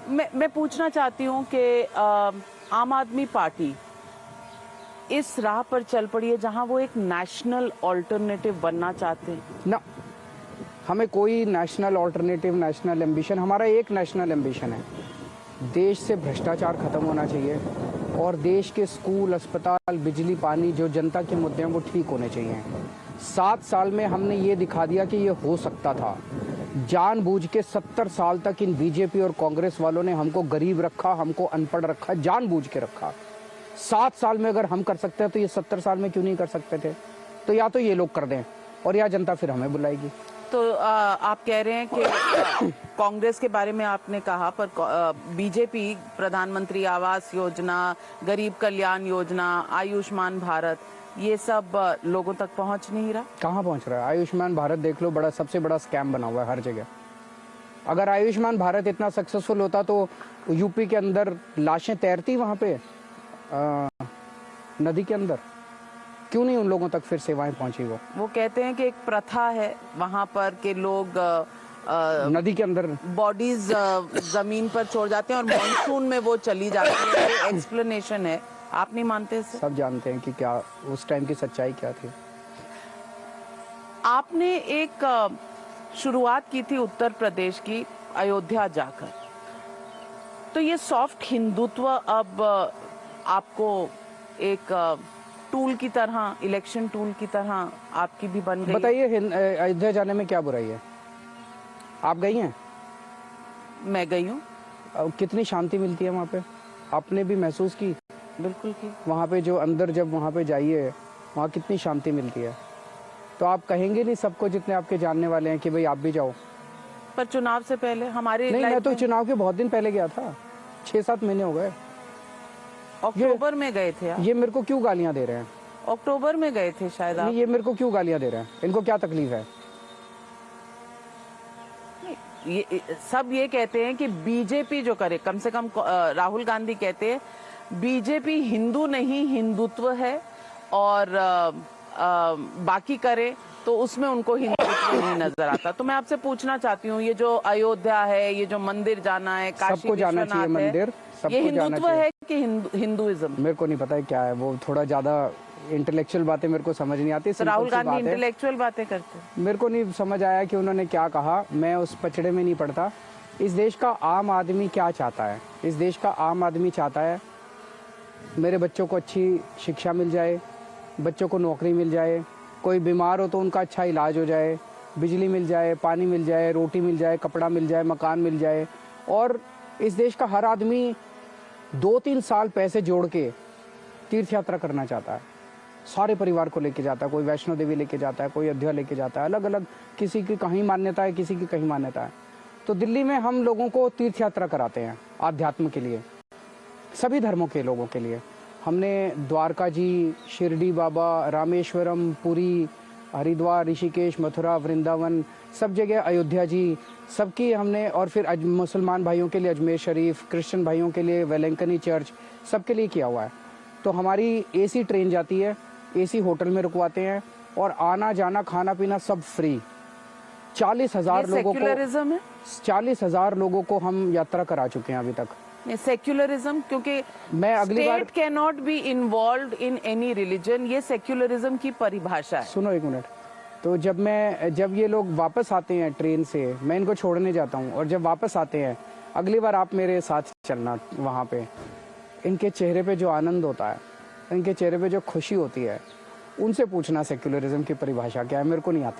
मैं पूछना चाहती हूँ कि आम आदमी पार्टी इस राह पर चल पड़ी है जहां वो एक नेशनल ऑल्टरनेटिव बनना चाहते हैं ना। हमें कोई नेशनल ऑल्टरनेटिव, नेशनल एम्बिशन, हमारा एक नेशनल एम्बिशन है, देश से भ्रष्टाचार खत्म होना चाहिए और देश के स्कूल, अस्पताल, बिजली, पानी, जो जनता के मुद्दे हैं वो ठीक होने चाहिए। 7 साल में हमने ये दिखा दिया कि ये हो सकता था। जानबूझ के 70 साल तक इन बीजेपी और कांग्रेस वालों ने हमको गरीब रखा, हमको अनपढ़ रखा, जानबूझ के रखा। 7 साल में अगर हम कर सकते हैं तो ये 70 साल में क्यों नहीं कर सकते थे? तो या तो ये लोग कर दें और या जनता फिर हमें बुलाएगी। तो आप कह रहे हैं कि कांग्रेस के बारे में आपने कहा, पर बीजेपी प्रधानमंत्री आवास योजना, गरीब कल्याण योजना, आयुष्मान भारत, ये सब लोगों तक पहुंच नहीं रहा। कहाँ पहुंच रहा है? आयुष्मान भारत देख लो, बड़ा सबसे बड़ा स्कैम बना हुआ है हर जगह। अगर आयुष्मान भारत इतना सक्सेसफुल होता तो यूपी के अंदर लाशें तैरती वहाँ पे नदी के अंदर, क्यों नहीं उन लोगों तक फिर सेवाएं पहुंची? वो कहते हैं कि एक प्रथा है वहाँ पर कि लोग नदी के अंदर बॉडीज जमीन पर छोड़ जाते हैं और मॉनसून में वो चली जाती है। एक्सप्लेनेशन है, आप नहीं मानते इसे? सब जानते हैं कि क्या उस टाइम की सच्चाई क्या थी। आपने एक शुरुआत की थी उत्तर प्रदेश की, अयोध्या जाकर, तो ये सॉफ्ट हिंदुत्व अब आपको एक टूल की तरह, इलेक्शन टूल की तरह आपकी भी बन गई। बताइए, अयोध्या जाने में क्या बुराई है? आप गई हैं? मैं गई हूँ। कितनी शांति मिलती है वहाँ पे, आपने भी महसूस की? बिल्कुल की। वहाँ पे जो अंदर जब वहाँ पे जाइए, वहाँ कितनी शांति मिलती है। तो आप कहेंगे नहीं सबको, जितने आपके जानने वाले हैं, कि भाई आप भी जाओ? पर चुनाव से पहले हमारे नहीं, मैं तो चुनाव के बहुत दिन पहले गया था, 6-7 महीने हो गए। अक्टूबर में गए थे आप? ये मेरे को क्यों गालियां दे रहे हैं? अक्टूबर में गए थे शायद आप। ये मेरे को क्यों गालियां दे रहे हैं? इनको क्या तकलीफ है? ये सब ये कहते हैं कि बीजेपी जो करे, कम से कम राहुल गांधी कहते हैं बीजेपी हिंदू नहीं हिंदुत्व है, और बाकी करे तो उसमें उनको हिंदुत्व नहीं नजर आता। तो मैं आपसे पूछना चाहती हूँ, ये जो अयोध्या है, ये जो मंदिर जाना है, काशी विश्वनाथ है, मंदिर, ये हिंदुत्व है कि हिंदुइज्म? मेरे को नहीं पता है क्या है वो। थोड़ा ज्यादा इंटेलेक्चुअल बातें मेरे को समझ नहीं आती। राहुल गांधी इंटेलेक्चुअल बातें करते हैं। मेरे को नहीं समझ आया कि उन्होंने क्या कहा, मैं उस पचड़े में नहीं पड़ता। इस देश का आम आदमी क्या चाहता है? इस देश का आम आदमी चाहता है मेरे बच्चों को अच्छी शिक्षा मिल जाए, बच्चों को नौकरी मिल जाए, कोई बीमार हो तो उनका अच्छा इलाज हो जाए, बिजली मिल जाए, पानी मिल जाए, रोटी मिल जाए, कपड़ा मिल जाए, मकान मिल जाए। और इस देश का हर आदमी 2-3 साल पैसे जोड़ के तीर्थ यात्रा करना चाहता है, सारे परिवार को लेके जाता है। कोई वैष्णो देवी लेके जाता है, कोई अयोध्या लेके जाता है, अलग अलग, किसी की कहीं मान्यता है, किसी की कहीं मान्यता है। तो दिल्ली में हम लोगों को तीर्थ यात्रा कराते हैं आध्यात्म के लिए, सभी धर्मों के लोगों के लिए। हमने द्वारका जी, शिरडी बाबा, रामेश्वरम, पुरी, हरिद्वार, ऋषिकेश, मथुरा, वृंदावन, सब जगह, अयोध्या जी, सबकी हमने। और फिर मुसलमान भाइयों के लिए अजमेर शरीफ, क्रिश्चियन भाइयों के लिए वेलेंकनी चर्च, सबके लिए किया हुआ है। तो हमारी एसी ट्रेन जाती है, एसी होटल में रुकवाते हैं, और आना जाना खाना पीना सब फ्री। 40,000 लोगों को, 40,000 लोगों को हम यात्रा करा चुके हैं अभी तक। सेक्युलरिज्म, क्योंकि मैं अगली बार, state can not be involved in any religion, ये सेक्युलरिज्म की परिभाषा है। सुनो एक मिनट। तो जब ये लोग वापस आते हैं ट्रेन से, मैं इनको छोड़ने जाता हूँ, और जब वापस आते हैं, अगली बार आप मेरे साथ चलना वहाँ पे। इनके चेहरे पे जो आनंद होता है, इनके चेहरे पे जो खुशी होती है, उनसे पूछना सेक्युलरिज्म की परिभाषा क्या है। मेरे को नहीं आती।